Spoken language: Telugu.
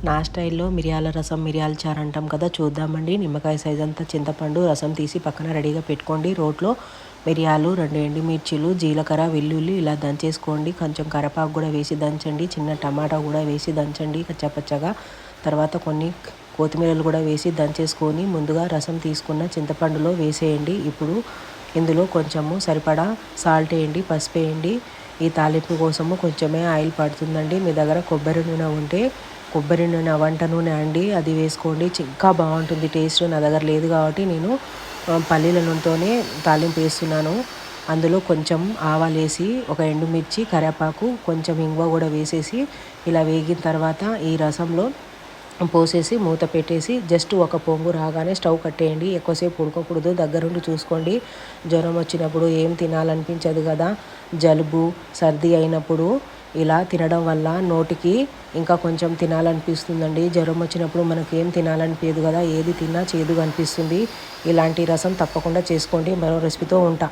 నా స్టైల్లో మిరియాల రసం, మిరియాల చారు అంటాం కదా, చూద్దామండి. నిమ్మకాయ సైజ్ అంతా చింతపండు రసం తీసి పక్కన రెడీగా పెట్టుకోండి. రోట్లో మిరియాలు, 2 ఎండుమిర్చీలు, జీలకర్ర, వెల్లుల్లి ఇలా దంచేసుకోండి. కొంచెం కరివేపాకు కూడా వేసి దంచండి. చిన్న టమాటా కూడా వేసి దంచండి కచ్చాపచ్చగా. తర్వాత కొన్ని కొత్తిమీరలు కూడా వేసి దంచేసుకొని ముందుగా రసం తీసుకున్న చింతపండులో వేసేయండి. ఇప్పుడు ఇందులో కొంచెము సరిపడా సాల్ట్ వేయండి, పసుపు వేయండి. ఈ తాలింపు కోసము కొంచెమే ఆయిల్ పడుతుందండి. మీ దగ్గర కొబ్బరి నూనె ఉంటే కొబ్బరి నూనె, వంట నూనె అండి, అది వేసుకోండి. ఇంకా బాగుంటుంది టేస్ట్. నా దగ్గర లేదు కాబట్టి నేను పల్లీల నూనెతోనే తాలింపు వేస్తున్నాను. అందులో కొంచెం ఆవాలు వేసి, ఒక ఎండుమిర్చి, కరివేపాకు, కొంచెం ఇంగువ కూడా వేసేసి ఇలా వేగిన తర్వాత ఈ రసంలో పోసేసి మూత పెట్టేసి జస్ట్ ఒక పొంగు రాగానే స్టవ్ కట్టేయండి. ఎక్కువసేపు ఉడకకూడదు, దగ్గరుండి చూసుకోండి. జ్వరం వచ్చినప్పుడు ఏం తినాలనిపించదు కదా, జలుబు సర్ది అయినప్పుడు ఇలా తినడం వల్ల నోటికి ఇంకా కొంచెం తినాలనిపిస్తుందండి. జ్వరం వచ్చినప్పుడు మనకి ఏం తినాలనిపించదు కదా, ఏది తిన్నా చేదుగా అనిపిస్తుంది. ఇలాంటి రసం తప్పకుండా చేసుకోండి. మరో రెసిపీతో ఉంటా.